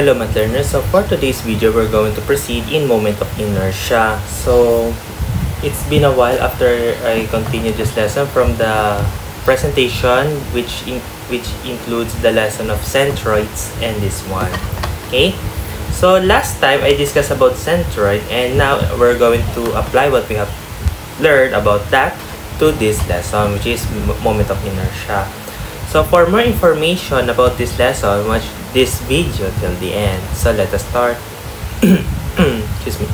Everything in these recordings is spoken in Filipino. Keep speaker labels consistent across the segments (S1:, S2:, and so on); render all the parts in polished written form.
S1: Hello math learners, so for today's video we're going to proceed in moment of inertia. So it's been a while after I continued this lesson from the presentation which includes the lesson of centroids and this one. Okay, so last time I discussed about centroid and now we're going to apply what we have learned about that to this lesson, which is moment of inertia. So for more information about this lesson, watch this video till the end. So let us start. Excuse me.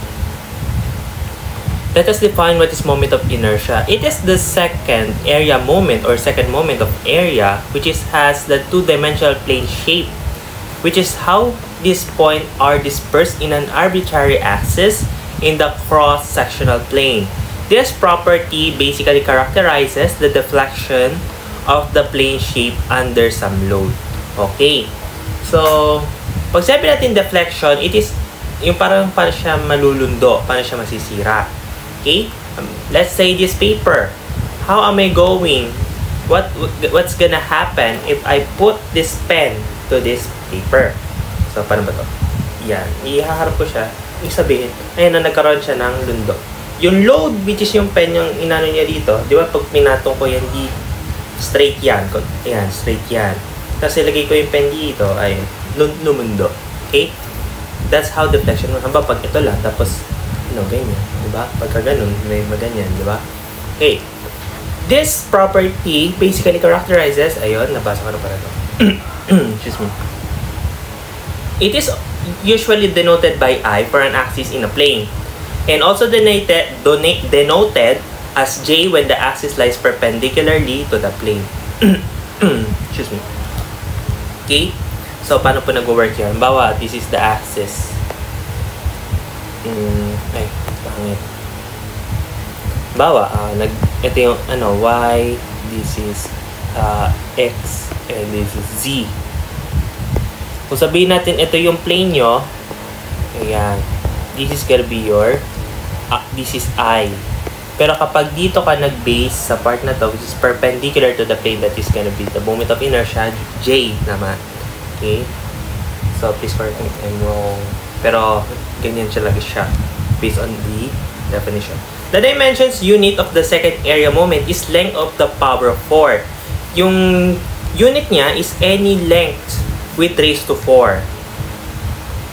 S1: Let us define what is moment of inertia. It is the second area moment or second moment of area which has the two-dimensional plane shape, which is how these points are dispersed in an arbitrary axis in the cross-sectional plane. This property basically characterizes the deflection of the plane shape under some load. Okay. So, pag sabi natin deflection, it is yung parang siya malulundo, parang siya masisira. Okay? Let's say this paper. How am I going? What's gonna happen if I put this pen to this paper? So, paano ba to? Yan. Ihaharap ko siya. Ibig sabihin, ayun na nagkaroon siya ng lundo. Yung load, which is yung pen yung inano niya dito, di ba pag pinatong ko yan dito, straight yan. Ayan, straight yan. Tapos ilagay ko yung pen dito, ay lumundo. Okay? That's how deflection. Hamba pag ito lang, tapos, ganyan. Diba? Pagka ganun, may maganyan. Diba? Okay. This property basically characterizes, ayun, nabasa ko na pala ito. Excuse me. It is usually denoted by I for an axis in a plane. And also denoted as J when the axis lies perpendicularly to the plane. Excuse me. Okay? So, paano po nag-work yan? Bawa, this is the axis. Ay, pangit. Bawa, ito yung Y, this is X, and this is Z. Kung sabihin natin, ito yung plane nyo, ayan, this is gonna be your, this is I. Pero kapag dito ka nag-base sa part na to, which is perpendicular to the plane, that is gonna be the moment of inertia, J naman. Okay? So, please correct me if I'm wrong. Pero, ganyan siya lagi siya based on the definition. The dimensions unit of the second area moment is length of the power of 4. Yung unit niya is any length with raised to 4.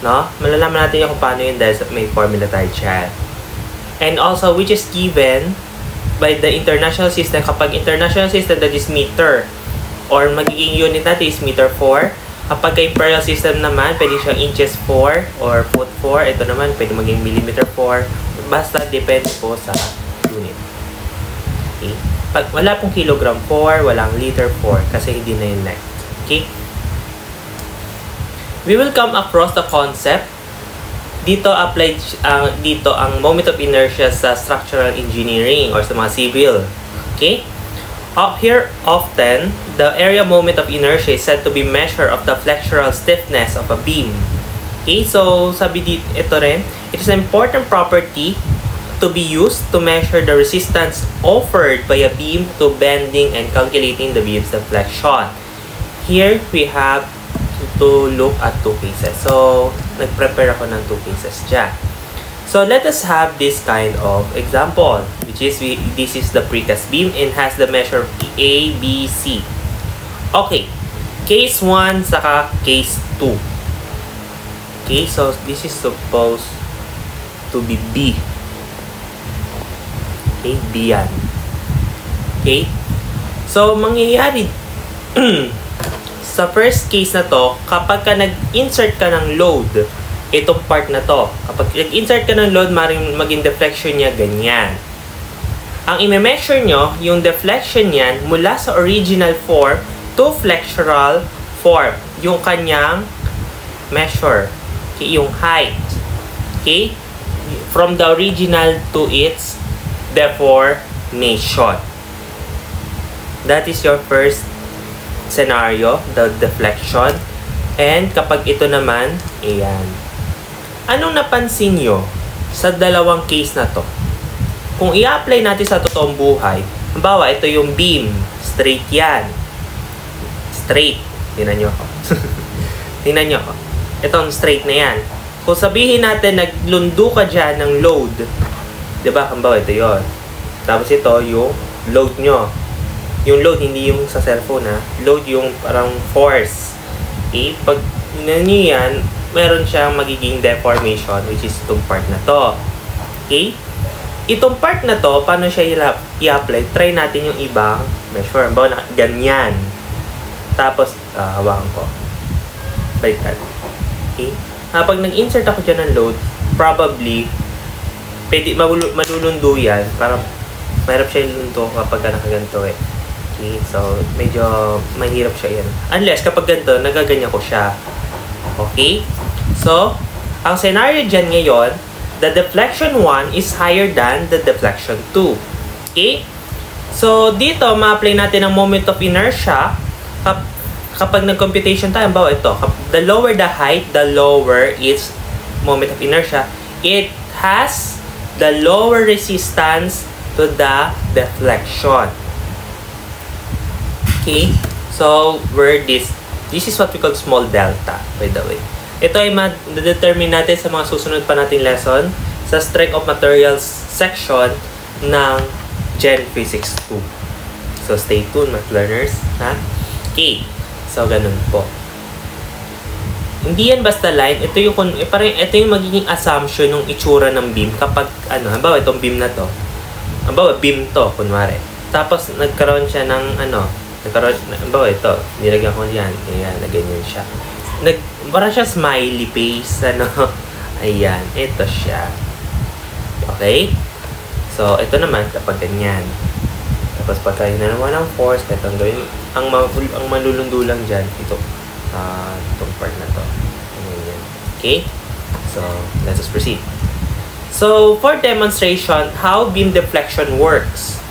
S1: No? Malalaman natin yung kung paano yun dahil may formula tayo dyan. And also, which is given by the international system. Kapag international system, that is meter. Or magiging unit natin is meter 4. Kapag imperial system naman, pwede siyang inches 4 or foot 4. Ito naman, pwede maging millimeter 4. Basta, depende po sa unit. Okay? Pag wala pong kilogram 4, walang liter 4. Kasi hindi na yung length. Okay? We will come across the concept. Dito applied dito ang moment of inertia sa structural engineering or sa mga civil. Okay? Up here, often, the area moment of inertia is said to be measure of the flexural stiffness of a beam. Okay? So, sabi dito, ito rin, it is an important property to be used to measure the resistance offered by a beam to bending and calculating the beam's deflection. Here, we have to look at two cases. So, nag-prepare ako ng two cases dyan. So, let us have this kind of example, which is, this is the precast beam and has the measure A, B, C. Okay. Case 1 saka case 2. Okay, so this is supposed to be B. Okay, B yan. Okay. So, mangyayari sa first case na to, kapag ka nag-insert ka ng load, itong part na to, kapag nag-insert ka ng load, maring maging deflection niya ganyan. Ang i-measure nyo, yung deflection niyan mula sa original form to flexural form. Yung kanyang measure. Okay, yung height. Okay? From the original to its deformation. That is your first scenario, the deflection. And kapag ito naman, ayan. Anong napansin nyo sa dalawang case na to? Kung i-apply natin sa totoong buhay, halimbawa, ito yung beam, straight yan. Straight. Tingnan nyo ako. Tingnan nyo ako. Itong straight na yan. Kung sabihin natin, naglundo ka dyan ng load. Diba? Kambaw, ito yon. Tapos ito, yung load nyo. Yung load, hindi yung sa cellphone ha. Load yung parang force. Okay? Pag nyo yan, meron siyang magiging deformation, which is itong part na to. Okay? Itong part na to, paano siya i-apply? Try natin yung ibang measure. Bawa na, ganyan. Tapos, hawakan ko. Baliktad. Okay? Pag nag-insert ako dyan ng load, probably, pwede malulundo yan. Parang, mahirap siya ilundo kapag nakaganto eh. Okay? So, medyo mahirap siya yan. Unless, kapag ganito, nagaganyan ko siya. Okay? So, ang scenario dyan ngayon, the deflection 1 is higher than the deflection 2. Okay? So, dito, ma-apply natin ang moment of inertia. Kapag nag-computation tayo, bawa ito, the lower the height, the lower its moment of inertia. It has the lower resistance to the deflection. Okay? So, this is what we call small delta, by the way. Ito ay ma-determine natin sa mga susunod pa nating lesson sa Strength of Materials section ng Gen Physics 2. So, stay tuned, math learners. Ha? Okay. So, ganun po. Hindi yan basta line. Ito yung magiging assumption ng itsura ng beam kapag, halimbawa, itong beam na to. Halimbawa, beam to, kunwari. Tapos, nagkaroon siya ng, halimbawa, ito. Nilagyan ko yan. Ayan, na ganyan siya. Parang siya smiley face, Ayan, ito siya. Okay? So, ito naman, kapag ganyan. Tapos, pagka hinanawa ng force, ito ang gawin. Ang malulundo lang dyan, itong part na to. Ayan. Okay? So, let us proceed. So, for demonstration, how beam deflection works.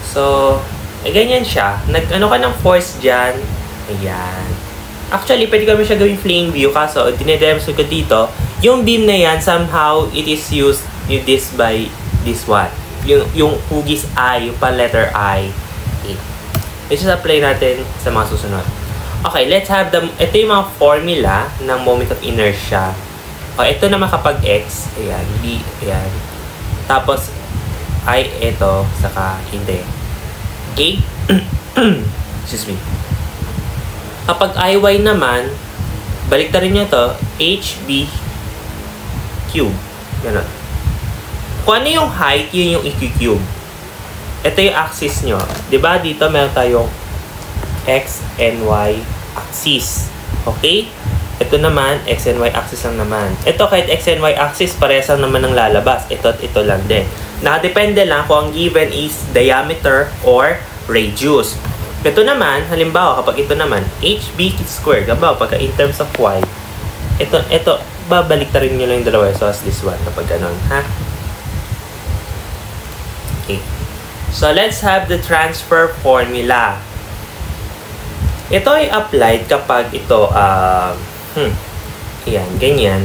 S1: So, ganyan siya. Nag-ano ka ng force dyan. Ayan. Actually, pwede kami siya gawing flame view. Kaso, dinedemonstrate ko dito, yung beam na yan, somehow, it is used this by this one. Yung hugis I, yung pa-letter I. Okay. Let's just apply natin sa mga susunod. Okay, let's have ito yung mga formula ng moment of inertia. Ito naman kapag X, ayan, B, ayan. Tapos, I, ito, saka hindi. Okay? Excuse me. Kapag IY naman, baliktarin nyo to, HB cube. Ganun. Kung ano yung height, yun yung EQ cube. Ito yung axis nyo. Diba dito meron tayong X and Y axis. Okay? Ito naman, X and Y axis lang naman. Ito kahit X and Y axis, parehas lang naman ng lalabas. Ito at ito lang din. Nakadepende lang kung ang given is diameter or radius. Ito naman, halimbawa, kapag ito naman, HB squared, halimbawa, pagka in terms of Y, ito, babaliktarin nyo lang yung dalawa. So, as this one, kapag ganun, ha? Okay. So, let's have the transfer formula. Ito ay applied kapag ito, ayan, ganyan,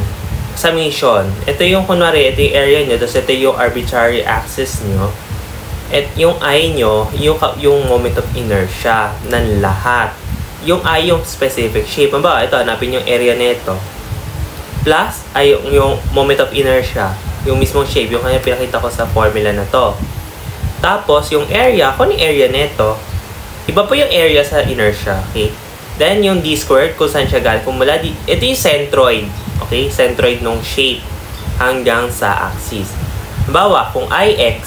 S1: summation. Ito yung, kunwari, ito yung area nyo, tapos ito yung arbitrary axis nyo. At yung I nyo, yung moment of inertia ng lahat. Yung I yung specific shape. Ba, ito, hanapin yung area nito. Plus, ay yung moment of inertia. Yung mismong shape, yung kanya pinakita ko sa formula na to. Tapos, yung area, kung yung area nito, iba po yung area sa inertia. Okay? Then, yung D squared, kung saan siya galing. Kung mula, ito yung centroid. Okay? Centroid nung shape hanggang sa axis. Halimbawa, kung IX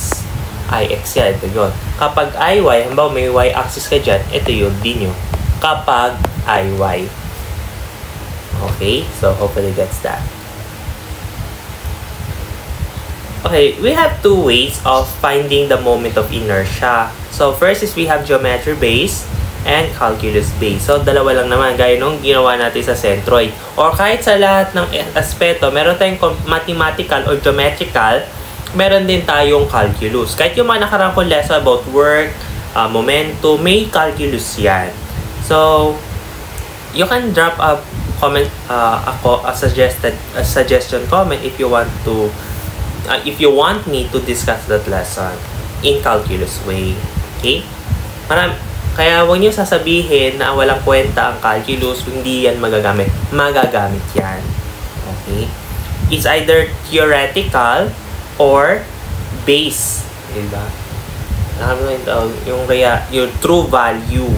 S1: yan, ito yun. Kapag IY, halimbawa may Y-axis ka dyan, ito yung D nyo. Kapag IY. Okay? So, hopefully gets that. Okay, we have two ways of finding the moment of inertia. So, first is we have geometry base and calculus base. So, dalawa lang naman, gaya nung ginawa natin sa centroid. Or kahit sa lahat ng aspeto, meron tayong mathematical or geometrical, meron din tayong calculus. Kahit yung mga nakarang kong lesson about work, momentum, may calculus yan. So, you can drop a comment, a suggestion comment if you want me to discuss that lesson in calculus way. Okay? Kaya huwag niyo sasabihin na walang kwenta ang calculus, hindi yan magagamit. Magagamit yan. Okay? It's either theoretical or base. Diba? Yung true value.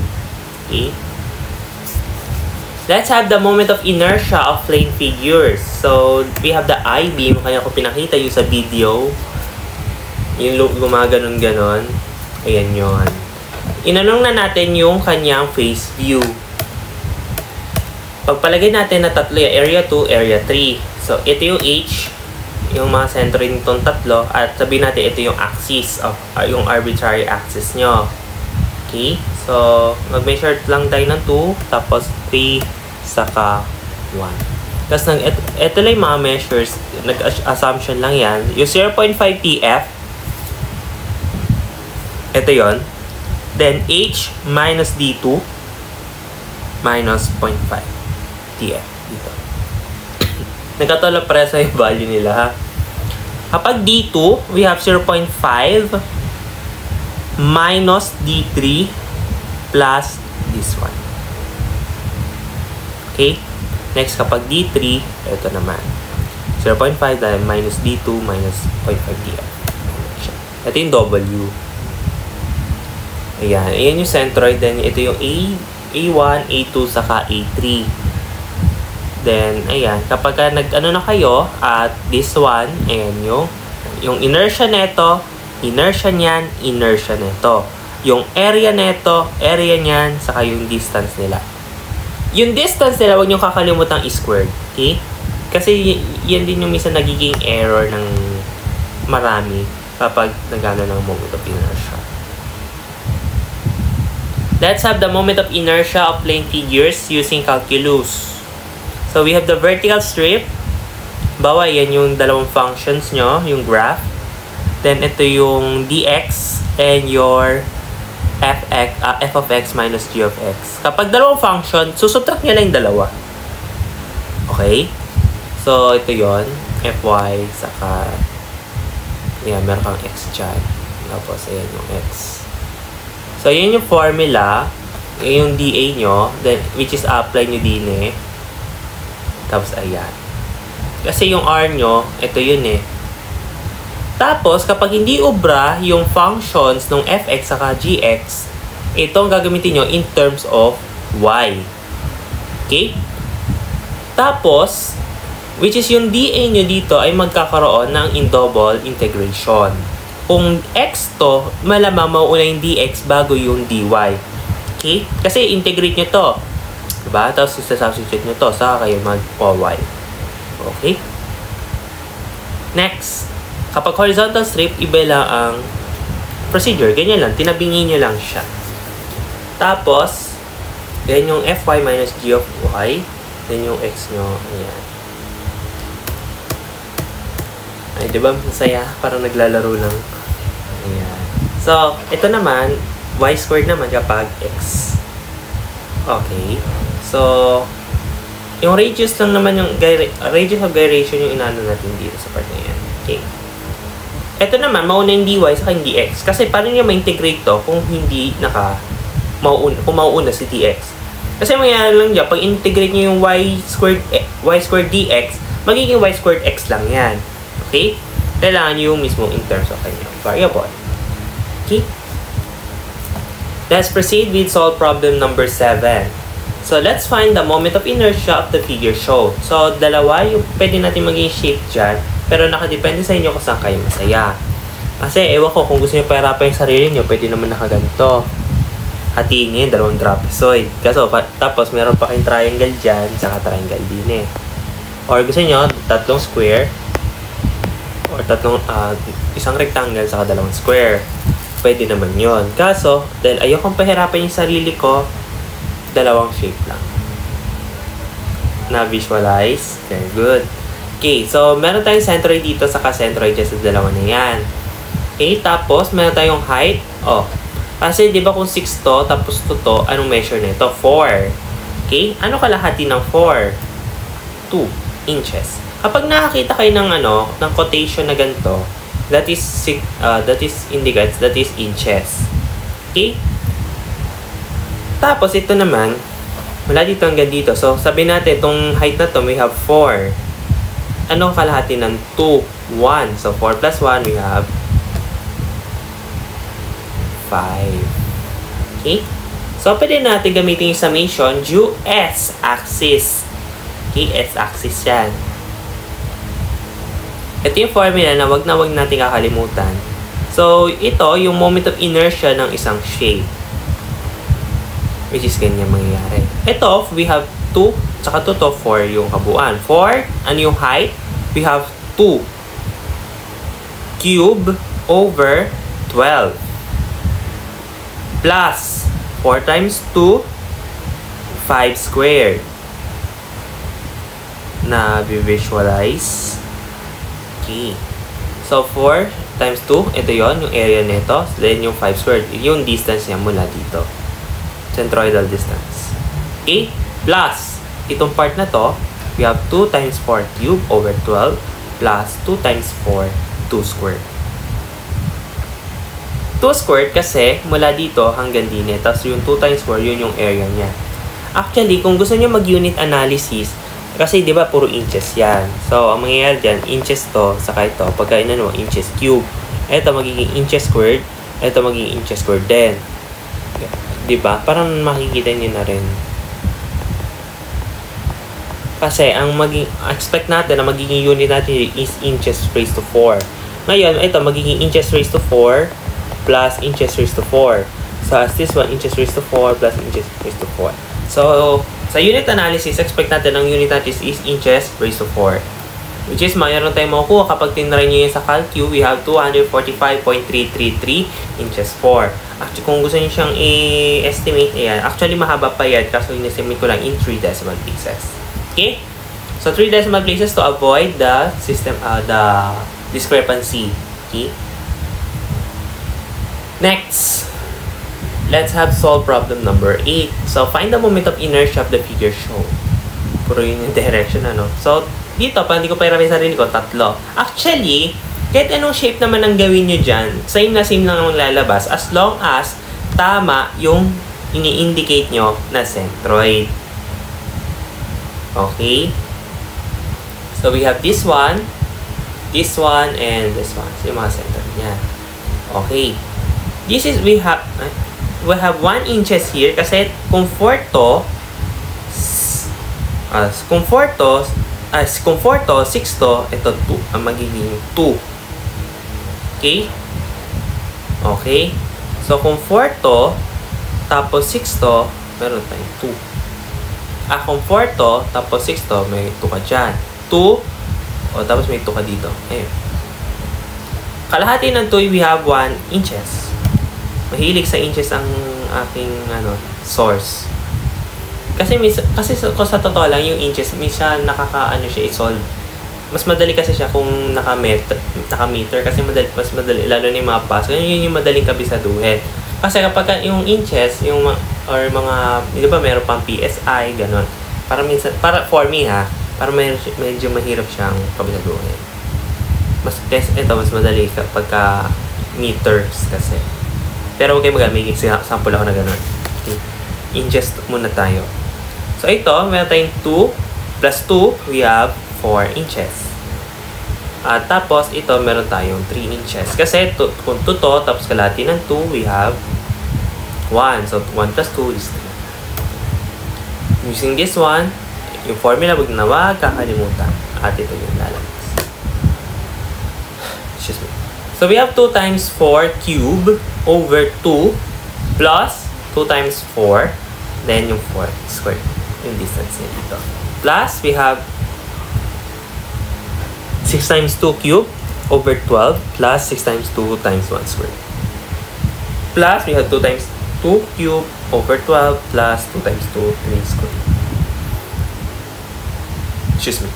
S1: Okay? Let's have the moment of inertia of plane figures. So, we have the I-beam. Kaya ko pinakita yung sa video. Yung gumaganon-ganon. Ayan yun. Inanong na natin yung kanyang phase view. Pagpalagay natin na tatlo yung area 2, area 3. So, ito yung H, yung mga sentro nitong tatlo. At sabihin natin ito yung axis of, yung arbitrary axis nyo. Okay? So, mag-measure lang tayo ng 2, tapos 3, saka 1. Tapos, ito lang yung mga measures. Nag-assumption lang yan. Yung 0.5 TF, ito yon. Then, H minus D2 minus 0.5 TF dito. Nagkatulad para sa yung value nila, ha? Kapag D2, we have 0.5 minus D3 plus this one. Okay? Next, kapag D3, ito naman. 0.5 dahil minus D2 minus 0.5 TF. Ito yung W. Ayan. Ayan yung centroid. Then, ito yung A1, A2, saka A3. Then, ayan. Kapag nag-ano na kayo, at this one, ayan yung inertia neto, inertia niyan, inertia neto. Yung area neto, area niyan, saka yung distance nila. Yung distance nila, huwag nyo kakalimutan i-squared. Okay? Kasi yan din yung minsan nagiging error ng marami kapag nagano ng moment of inertia. Let's have the moment of inertia of plane figures using calculus. So, we have the vertical strip. Bawa, yan yung dalawang functions nyo, yung graph. Then, ito yung dx and your f of x minus g of x. Kapag dalawang function, susubtract nyo lang yung dalawa. Okay? So, ito yon fy, saka yan, meron kang x dyan. Tapos, ayan yung x. So, yun yung formula, yung dA nyo, then, which is apply nyo din eh. Tapos, ayan. Kasi yung R nyo, ito yun eh. Tapos, kapag hindi ubra yung functions ng fx saka gx, ito ang gagamitin nyo in terms of y. Okay? Tapos, which is yung dA nyo dito ay magkakaroon ng double integration. Kung x to, malamang mauuna yung dx bago yung dy. Okay? Kasi integrate nyo to. Diba? Tapos isa-substitute nyo to. Saka kayo mag-y. Okay? Next. Kapag horizontal strip, iba lang ang procedure. Ganyan lang. Tinabingin nyo lang siya. Tapos, ganyan yung fy minus g of y. Then yung x nyo. Ayan. Ay, diba? Masaya. Parang naglalaro lang. Ayan. So, ito naman, y squared naman kapag x. Okay. So, yung radius lang naman, yung radius of gyration yung inano natin dito sa part na yan. Okay. Ito naman, mauna yung dy saka yung dx. Kasi paano nyo ma-integrate to kung hindi kung mauuna si dx? Kasi mangyayari lang dyan, pag integrate nyo yung y squared dx, magiging y squared x lang yan. Okay? Kailangan nyo yung mismo in terms of kanyang variable. Okay? Let's proceed with solve problem number 7. So, let's find the moment of inertia of the figure shown. So, dalawa yung pwede natin maging shape dyan, pero nakadepende sa inyo kung saan kayo masaya. Kasi, ewan ko, kung gusto nyo pahirapan yung sarili nyo, pwede naman nakaganto. Hatiin nyo yung dalawang trapezoid. Kaso, tapos meron pa kayong triangle dyan, saka triangle din eh. Or gusto nyo, tatlong square, or isang rectangle, saka dalawang square. Pwede naman yon. Kaso, dahil ayokong pahirapan yung sarili ko, dalawang shape lang. Na-visualize. Very good. Okay, so meron tayong centroid dito, saka centroid dyan sa dalawa na yan. Okay, tapos meron tayong height. Oh, kasi di ba kung 6 to, tapos to, anong measure nito? 4. Okay, ano kalahati ng 4? 2 inches. Kapag nakakita kayo ng ng quotation na ganito, that is indicates that is inches. Okay? Tapos ito naman, wala dito hanggang dito. So sabihin natin itong height na to, we have 4. anong kalahati ng 2? 1. So, 4 plus 1, we have 5. Okay? So, pwede natin gamitin yung summation due S-axis. Okay? S-axis yan. Ito yung formula na wag natin kakalimutan. So, ito yung moment of inertia ng isang shape. Which is ganyan mangyayari. Ito, we have 2, tsaka 2 to 4 yung kabuuan. 4, ano yung height? We have 2 cube over 12 plus 4 times 2, 5 squared. Na visualize. Okay. So, 4 times 2, ito yon yung area nito. Then, yung 5 squared, yung distance niya mula dito. Centroidal distance. Okay? Plus, itong part na to, we have 2 times 4 cube over 12 plus 2 times 4, 2 squared. 2 squared kasi mula dito hanggang din. Tapos yung 2 times 4, yun yung area niya. Actually, kung gusto niyo mag-unit analysis, kasi di ba puro inches yan. So, ang mangyayari dyan, inches to, saka ito, pagka inano, inches cube. Ito magiging inches squared, ito magiging inches squared din. Di ba? Parang makikita niyo na rin. Kasi, ang expect natin na magiging unit natin is inches raised to 4. Ngayon, ito magiging inches raised to 4 plus inches raised to 4. So, as this one, inches raised to 4 plus inches raised to 4. So, sa unit analysis, expect natin ang unit natin is inches raised to 4. Which is, mayroon tayong makukuha kapag tinry nyo yun sa calcu, we have 245.333 inches 4. Actually, kung gusto nyo siyang i-estimate, ayan, actually mahaba pa yan kasi in-estimate ko lang in 3 decimal places. Okay? So, 3 decimal places to avoid the discrepancy. Okay? Next, let's have solve problem number 8. So, find the moment of inertia of the figure shown. Puro yun yung direction, ano? So, dito, pa hindi ko pa irami sarili ko, 3. Actually, kahit anong shape naman ang gawin nyo dyan, same lang ang lalabas as long as tama yung ini-indicate nyo na centroid. Okay? So, we have this one, and this one. So, yung mga center niya. Okay. This is, we have 1 inches here kasi kung 4 to, 6 to, ito 2, ang magiging 2. Okay? Okay? So, kung 4 to, tapos 6 to, meron tayong 2. Kung 4 to, tapos 6 to, may 2 ka dyan. 2, tapos may 2 ka dito. Ayun. Kalahati ng 2, we have 1 inches. Mahilig sa inches ang aking source. Kasi kung sa totoo lang yung inches, minsan siya i-solve. Mas madali kasi siya kung naka-meter kasi mas madali lalo na yung mga pass. Yun yung madaling kabisaduhin. Kasi kapag yung inches, or mga, di ba meron pang PSI, ganon. For me para medyo mahirap siyang kabisaduhin. Mas madali kapag meters kasi. Pero huwag kayo may sample ako na gano'n. Okay. Inches muna tayo. So, ito, meron tayong 2 plus 2, we have 4 inches. At tapos, ito, meron tayong 3 inches. Kasi, kung 2 to, tapos kalahati ng 2, we have 1. So, 1 plus 2 is 3. Using this one, yung formula, huwag kakalimutan. At ito yung lalabas. Excuse me. So, we have 2 times 4 cube over 2 plus 2 times 4, then yung 4 squared, yung distance niya dito. Plus, we have 6 times 2 cube over 12 plus 6 times 2 times 1 squared. Plus, we have 2 times 2 cube over 12 plus 2 times 2 3 squared. Excuse me.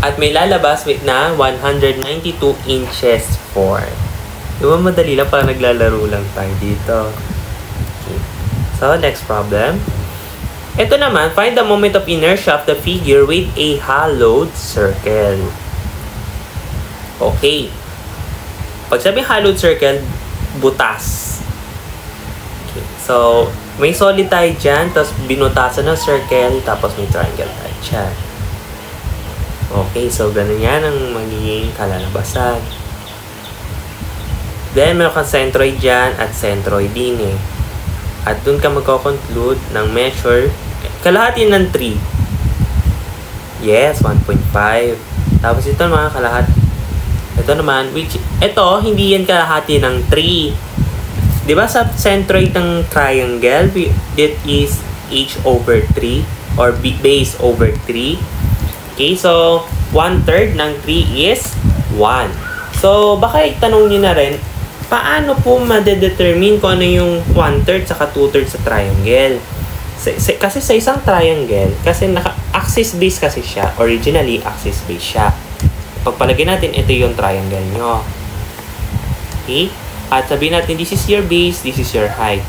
S1: At may lalabas na 192 inches 4. Diba madali lang, parang naglalaro lang tayo dito. Okay. So, next problem. Ito naman, find the moment of inertia of the figure with a hollowed circle. Okay. Pag sabi hollowed circle, butas. Okay. So, may solid tayo dyan, tapos binutasan ng circle, tapos may triangle tayo dyan. Okay, so ganun yan ang magiging kalalabasan. Then, meron kang centroid dyan at centroid din eh. At dun ka magko-conclude ng measure. Kalahati ng 3. Yes, 1.5. Tapos ito naman, ito naman, ito, hindi yan kalahati ng 3. Diba sa centroid ng triangle, that is h over 3 or base over 3. Okay, so 1/3 ng 3 is 1. So, baka itanong nyo na rin, paano po madedetermine kung ano yung 1/3 saka 2/3 sa triangle? Kasi sa isang triangle, kasi axis base kasi siya, originally axis base siya. Pagpalagay natin, ito yung triangle nyo. Okay? At sabihin natin, this is your base, this is your height.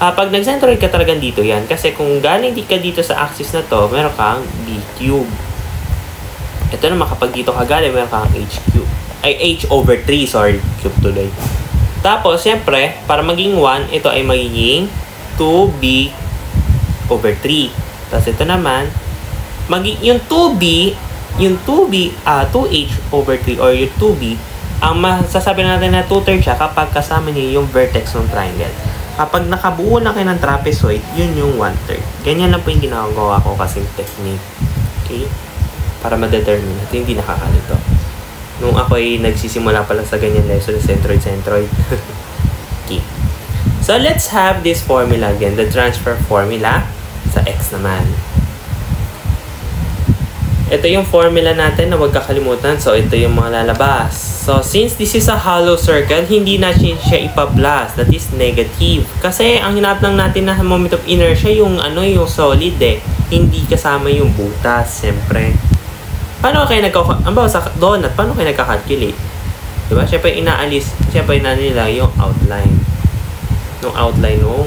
S1: Pag nag-centroid ka talagang dito yan, kasi kung galing di ka dito sa axis na to, meron kang b cube. Ito naman, kapag dito ka galing, meron kang h over 3, sorry, cube tuloy. Tapos, siyempre, para maging 1, ito ay magiging 2b over 3. Tapos, ito naman, yung 2h over 3 or yung 2b, ang masasabi natin na 2/3 siya kapag kasama niyo yung vertex ng triangle. Kapag nakabuo na kayo ng trapezoid, yun yung 1/3. Ganyan lang po yung ginagawa ko kasing technique. Okay? Para ma-determine natin, hindi nakakalito. Nung ako ay nagsisimula pa lang sa ganyan lesson, centroid. Okay. So, let's have this formula again. The transfer formula sa x naman. Ito yung formula natin na huwag kakalimutan. So, ito yung mga lalabas. So, since this is a hollow circle, hindi natin siya ipa-plus. That is negative. Kasi, ang hinap lang natin na moment of inertia, yung yung solid eh. Hindi kasama yung butas, siyempre. Paano kayo sa donut, paano kayo nagka-calculate? Diba? Siyempre, ina nila yung outline. Yung outline ng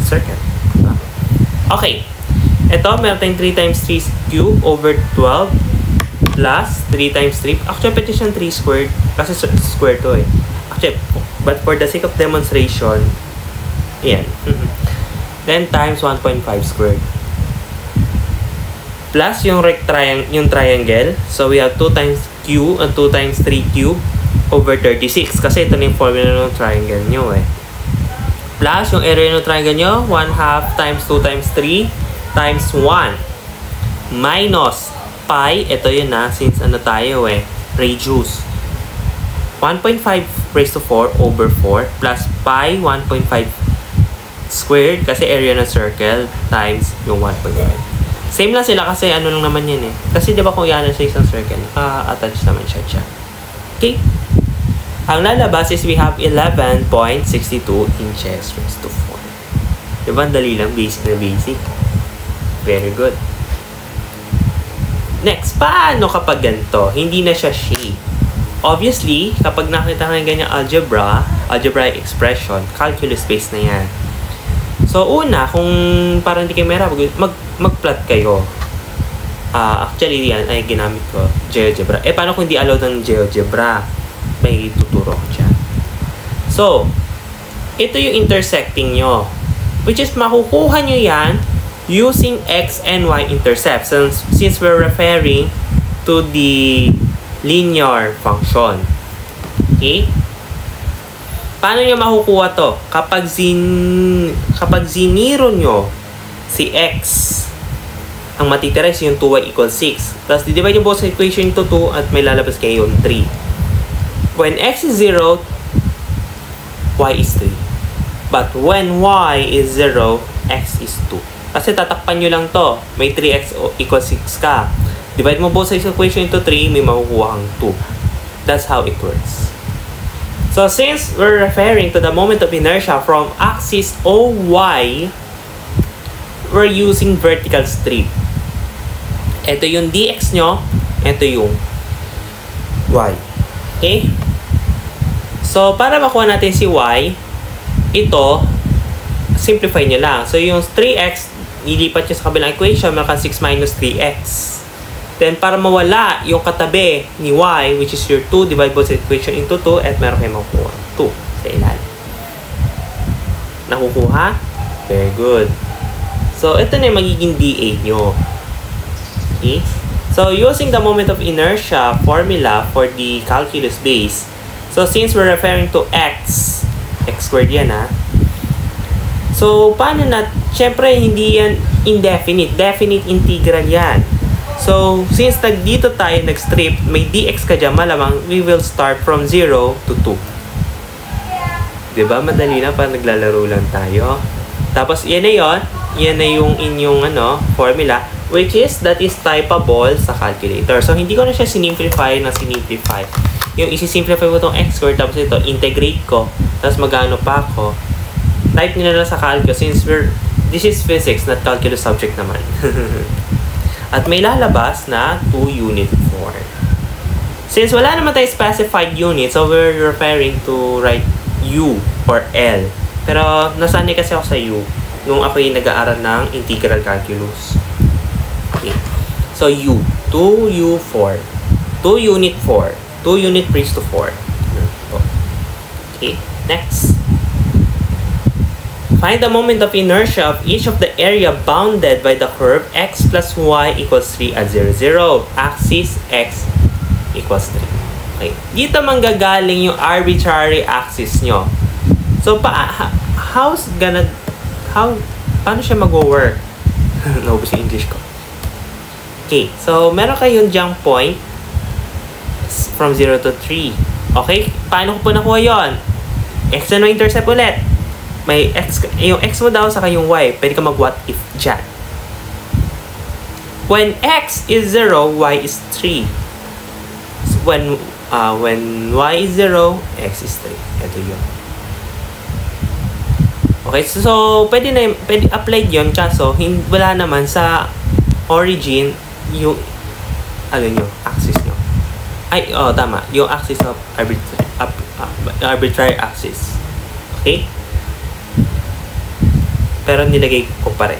S1: circle. Okay. Ito, meron tayong 3 times 3 cube over 12 plus 3 times 3. Actually, pwede siyang 3 squared kasi square to eh. Actually, but for the sake of demonstration, yan. Then, times 1.5 squared. Plus yung triangle. So, we have 2 times q and 2 times 3 cube over 36. Kasi ito na yung formula ng triangle nyo eh. Plus yung area ng triangle nyo, 1/2 times 2 times 3 times 1. Minus pi, ito yun since tayo radius. 1.5 raised to 4 over 4 plus pi 1.5 squared kasi area ng circle times yung 1.5. Same lang sila kasi lang naman yan eh. Kasi di ba kung yan sa isang circle, naka-attach naman siya. Okay? Ang lalabas is we have 11.62 inches raised to 4. Diba? Dali lang. Basic na basic. Very good. Next, paano kapag ganito? Hindi na siya shape. Obviously, kapag nakita ka ng ganyang algebraic expression, calculus based na yan. So, una, kung parang hindi kayo mahirap, mag-plot kayo. Actually, yan ay ginamit ko, GeoGebra. Paano kung hindi allowed ng GeoGebra? May tuturo ko dyan. So, ito yung intersecting nyo. Which is, makukuha nyo yan using x and y intercepts. Since we're referring to the linear function. Okay? Paano nyo makukuha to? Kapag ziniro nyo si x, ang matitira is yung 2y equals 6. Tapos, di-divide nyo po sa equation to 2 at may lalabas kayo yung 3. When x is 0, y is 3. But when y is 0, x is 2. Kasi tatakpan nyo lang to. May 3x equals 6 ka. Divide mo po sa equation into 3, may makukuha kang 2. That's how it works. So, since we're referring to the moment of inertia from axis OY, we're using vertical strip. Ito yung dx nyo, ito yung y. Okay? So, para makuha natin si y, ito, simplify nyo lang. So, yung 3x, nilipat nyo sa kabilang equation, meron kang 6 minus 3x. Then, para mawala yung katabi ni y, which is your 2, divide both equation into 2, at meron kayo makukuha 2 sa ilalim. Nakukuha? Very good. So, ito na yung magiging dA nyo. Okay? So, using the moment of inertia formula for the calculus base, so since we're referring to x squared yan ha. So, paano na, syempre hindi yan indefinite, definite integral yan. So, since dito tayo nag-strip, may dx ka dyan, malamang we will start from 0 to 2. Diba? Madali na pa naglalaro lang tayo. Tapos, yan na yun. Yan na yung inyong formula, which is, that is typeable sa calculator. So, hindi ko na siya sinimplify. Yung isi-simplify ko itong x squared, tapos ito, integrate ko. Tapos, magano pa ako. Type nyo na lang sa calculus, since this is physics, not calculus subject naman. At may lalabas na 2 unit 4. Since wala naman tayo specified unit, so we're referring to write U or L. Pero nasanay kasi ako sa U nung ako yung nag-aaral ng integral calculus. Okay. So U, 2U4. 2 unit 4. 2 unit raised to 4. Okay, next. Find the moment of inertia of each of the area bounded by the curve x plus y equals 3 at 0, 0. Axis x equals 3. Okay. Dito manggagaling yung arbitrary axis nyo. So, paano siya mag-work? Naubos yung English ko. Okay. So, meron kayong dyang point from 0 to 3. Okay? Paano ko po nakuha yun? X and y intercept ulit. May x, yung x mo daw saka yung y, pwede ka mag what if dyan. When x is 0, y is 3. So when y is 0, x is 3. Ito yun. Okay, so pwede applied yun, kaso wala naman sa origin yung axis nyo. Ay, tama. Yung axis of arbitrary axis. Okay? Pero nilagay ko pa rin.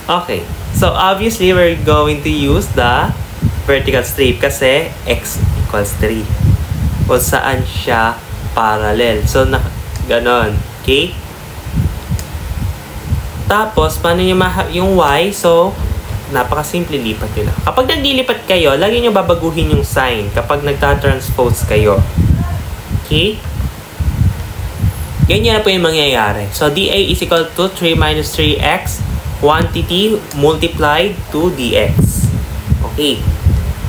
S1: Okay. So, obviously, we're going to use the vertical strip kasi x equals 3. Kung saan siya parallel. So, ganon. Okay? Tapos, paano nyo yung y? So, napakasimple, lipat nyo na. Kapag naglilipat kayo, lagi nyo babaguhin yung sign kapag nagta-transpose kayo. Okay? Ganyan na po yung mangyayari. So, dA is equal to 3 minus 3x quantity multiplied to dx. Okay.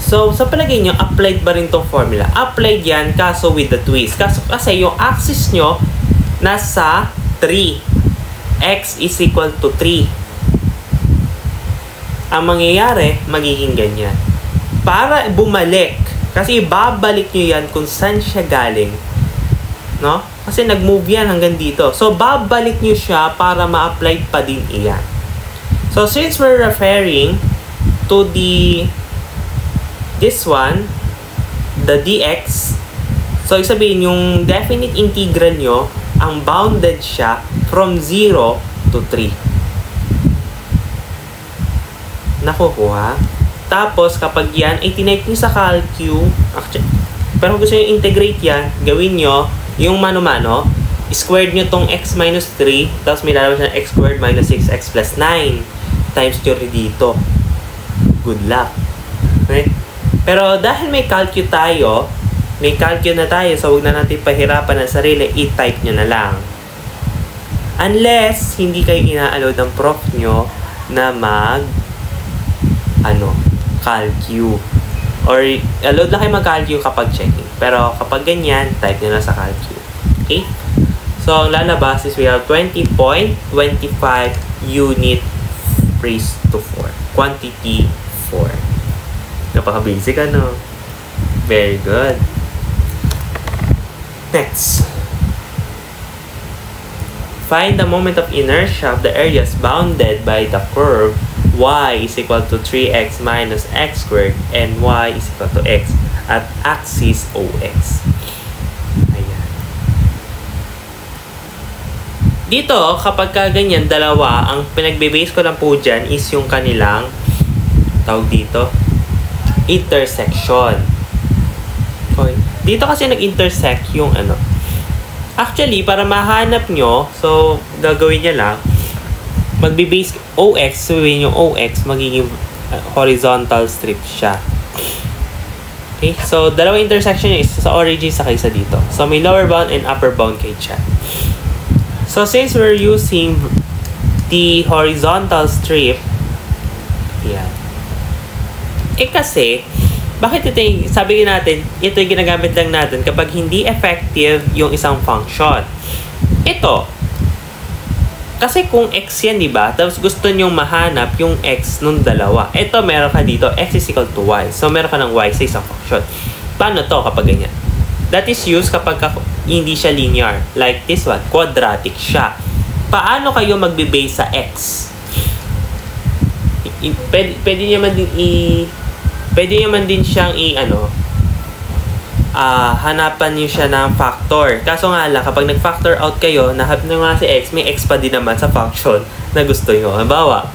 S1: So, sa palagay nyo, applied ba rin itong formula? Applied yan, kaso with the twist. Kasi yung axis nyo, nasa 3. X is equal to 3. Ang mangyayari, magiging ganyan. Para bumalik, kasi babalik nyo yan kung saan siya galing. No? Kasi nag-move yan hanggang dito. So, babalik nyo siya para ma-apply pa din iyan. So, since we're referring to this one, the dx, so, sabihin, yung definite integral nyo, ang bounded siya from 0 to 3. Nakukuha. Tapos, kapag yan, ay tinype nyo sa calcu, actually, pero kung gusto nyo integrate yan, gawin nyo, yung mano-mano, squared nyo tong x minus 3, tapos may lalabas na x squared minus 6x plus 9 times nyo rin dito. Good luck. Okay? Pero dahil may calcu na tayo, so huwag na natin pahirapan ang sarili, i-type nyo na lang. Unless, hindi kayo ina-allow ng prof nyo na calcu. Or, allowed lang kayo mag-calcu kapag checking. Pero, kapag ganyan, type nyo na sa calcu. Okay? So, ang lalabas is we have 20.25 unit raised to 4. Quantity 4. Napaka-basic, Very good. Next. Find the moment of inertia of the areas bounded by the curve y is equal to 3x minus x squared and y is equal to x at axis OX. Ayan. Dito, kapag ganyan, dalawa, ang pinagbe-base ko lang po dyan is yung kanilang, tawag dito, intersection. Okay. Dito kasi nag-intersect yung Actually, para mahanap nyo, so, gagawin nyo lang, magbe-base OX, so yung OX, magiging horizontal strip siya. Okay, so dalawang intersection is sa origin sa kaysa dito. So may lower bound and upper bound kay siya. So since we're using the horizontal strip, yan. Kasi, bakit ito yung, sabi natin, ito yung ginagamit lang natin kapag hindi effective yung isang function. Ito, kasi kung x yan, di ba? Tapos gusto nyong mahanap yung x nung dalawa. Ito, meron ka dito, x is equal to y. So, meron ka ng y sa isang function. Paano to kapag ganyan? That is used kapag hindi siya linear. Like this one, quadratic siya. Paano kayo magbe-base sa x? Pwede naman din siyang hanapan niyo siya ng factor. Kaso nga lang, kapag nag-factor out kayo, nahanap nyo nga si x, may x pa din naman sa function na gusto nyo. Halimbawa,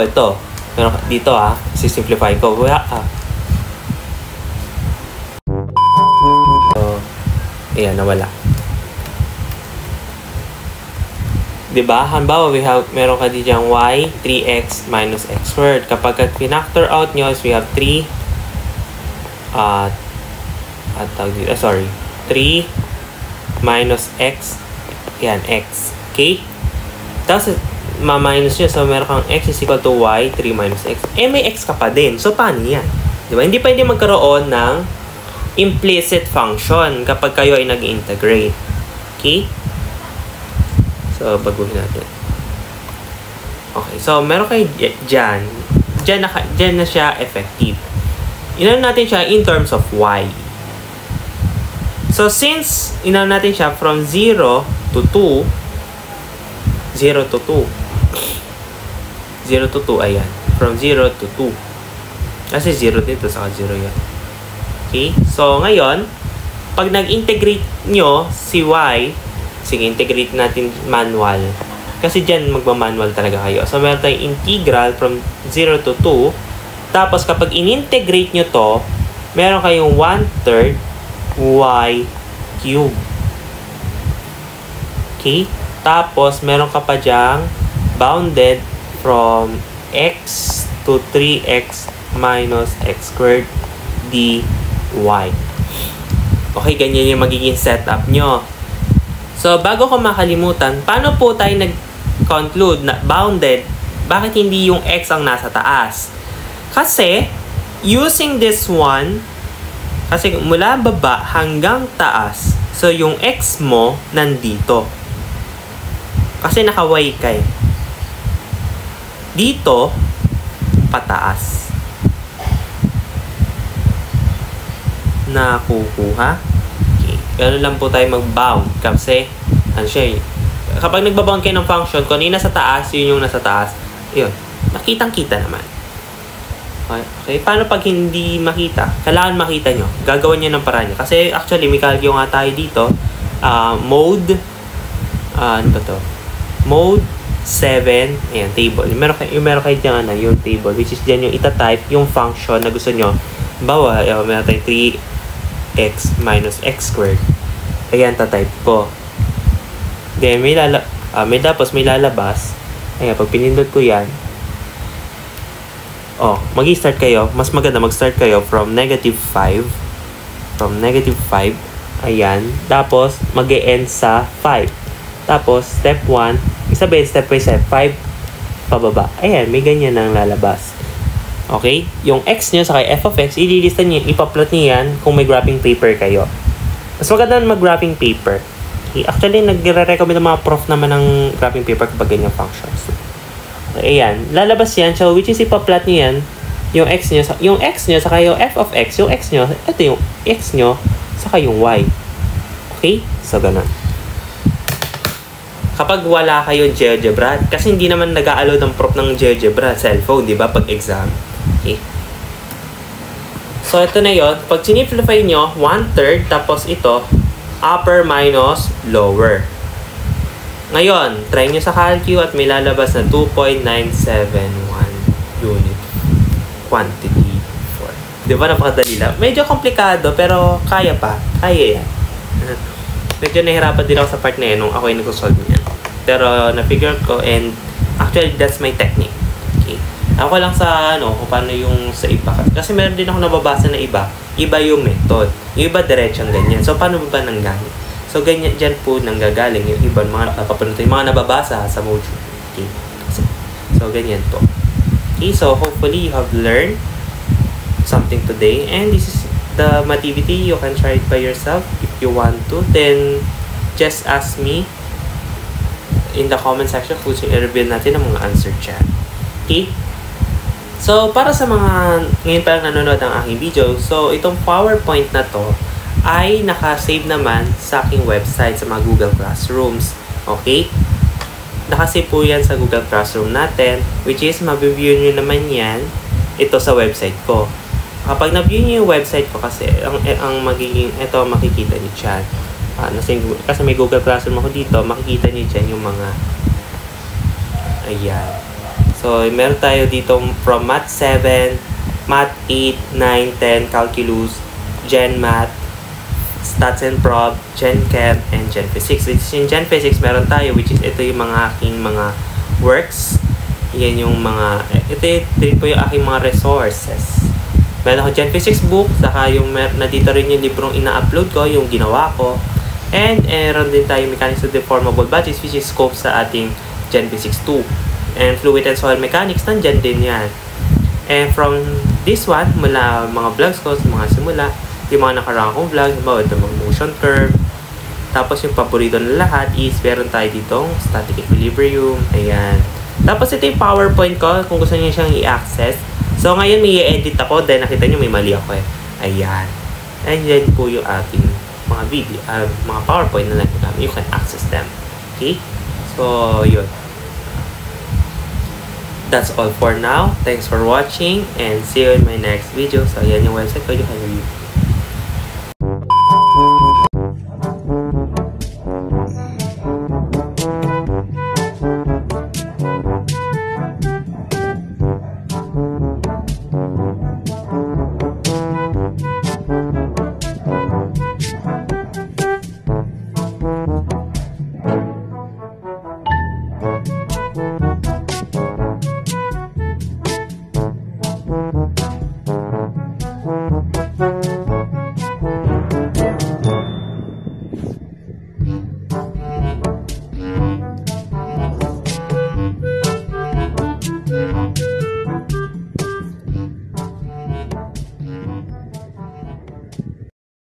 S1: ito. Pero dito sisimplify ko. So, ayan, nawala. Diba? Halimbawa, meron ka dito yung y, 3x minus x squared. Kapag pinactor out nyo, we have 3 3 minus x, yan, x, okay? Tapos, ma-minus nyo, so meron kang x is equal to y, 3 minus x. May x ka pa din, so paano yan? Diba? Hindi pwede magkaroon ng implicit function kapag kayo ay nag-integrate. Okay? So, baguhin natin. Okay, so meron kayo dyan na siya effective. Inan natin siya in terms of y. So, since inan natin siya from 0 to 2, 0 to 2, ayan. From 0 to 2. Kasi 0 dito, saka 0 yan. Okay? So, ngayon, pag nag-integrate nyo si y, sige, integrate natin manual. Kasi dyan, magmamanual talaga kayo. So, meron tayong integral from 0 to 2. Tapos, kapag in-integrate nyo to, meron kayong 1/3 y cube. Okay? Tapos, meron ka pa dyang bounded from x to 3x minus x squared dy. Okay, ganyan yung magiging setup nyo. So, bago ko makalimutan, paano po tayo nag-conclude na bounded? Bakit hindi yung x ang nasa taas? Kasi, using this one, kasi mula baba hanggang taas, so yung x mo nandito. Kasi naka-y ka eh. Dito, pataas. Nakukuha? Okay. Ganun lang po tayo mag-bound. Kasi, kapag nagbabound kayo ng function, kung ano yung nasa taas, yun yung nasa taas. Yun. Nakitang-kita naman. Okay, paano pag hindi makita? Kailangan makita nyo. Gagawin nyo ng paraan nyo. Kasi actually, may kalagyo nga tayo dito. Mode, ano ba to? Mode 7, ayan, table. Yung meron kayo dyan, yung table, which is dyan yung itatype, yung function na gusto nyo. Bawa, meron tayong 3x minus x squared. Ayan, tatype ko. Then, may lalabas. Ayan, pag pinindot ko yan, mag-i-start kayo. Mas maganda mag-start kayo from -5. From -5. Ayan. Tapos, mag-e-end sa 5. Tapos, step 1. Isabihin, step by step. 5. Pababa. Ayan. May ganyan ang lalabas. Okay? Yung x nyo sa f of x, ililista nyo, ipa-plot nyo yan kung may graphing paper kayo. Mas maganda mag-graphing paper. Okay? Actually, nagre-recommend ng mga prof naman ng graphing paper kapag ganyan functions. Ayan, lalabas yan. So, which is ipa-plot nyo yan, yung x nyo, saka yung f of x, yung x nyo, ito yung x nyo, saka yung y. Okay? So, ganun. Kapag wala kayong GeoGebra, kasi hindi naman nag-a-allow ng prof ng GeoGebra, cellphone, di ba? Pag exam. Okay? So, ito na yon. Pag sinimplify nyo, 1/3, tapos ito, upper minus lower. Ngayon, try nyo sa calcu at may lalabas na 2.971 unit quantity for. Di ba napakadali lang? Medyo komplikado pero kaya pa. Kaya yan. Medyo nahirapan din ako sa part na yan nung ako ay nag-solve niyan. Pero na-figure ko and Actually, that's my technique. Okay. Ako lang sa kung paano yung sa iba. Kasi meron din ako nababasa na iba yung method. Yung iba diretsong ganyan. So, paano ba nanggaling? So, ganyan dyan po nanggagaling yung ibang mga napapanood, yung mga nababasa sa Mojo. Okay. So, ganyan po. Okay, so hopefully you have learned something today. And this is the activity. You can try it by yourself if you want to. Then, just ask me in the comment section kung i-reveal natin ang mga answer chat. Okay? So, para sa mga ngayon pa lang nanonood ng aking video, so itong PowerPoint na to ay nakasave naman sa aking website sa mga Google Classrooms. Okay? Nakasave po yan sa Google Classroom natin, which is mabiview nyo naman yan ito sa website ko. Kapag na-view nyo yung website ko kasi, ang magiging, ito makikita nyo dyan. Kasi may Google Classroom ako dito, makikita nyo dyan yung mga ayan. So, meron tayo dito from Math 7, Math 8, 9, 10, Calculus, Gen Math, Stats and Prob, Gen Chem, and Gen Physics. Which in Gen Physics, meron tayo, which is ito yung mga aking mga works. Yan yung mga, ito po yung aking mga resources. Meron ako Gen Physics book, saka yung nandito rin yung librong ina-upload ko, yung ginawa ko. And meron din tayo Mechanics of Deformable Bodies, which is scope sa ating Gen Physics 2. And Fluid and Soil Mechanics, nandyan din yan. And from this one, mula mga vlogs ko, sa mga simula, yung mga nakaraan kong vlogs, ito mga motion curve. Tapos yung paborito na lahat is meron tayo ditong static equilibrium. Ayan. Tapos ito yung PowerPoint ko, kung gusto niyo siyang i-access. So ngayon may i-edit ako, then nakita niyo may mali ako eh. Ayan. And yan po yung ating mga video, mga PowerPoint na nagkakami. You can access them. Okay? So, yun. That's all for now. Thanks for watching and see you in my next video. So, yan yung website ko. You can review.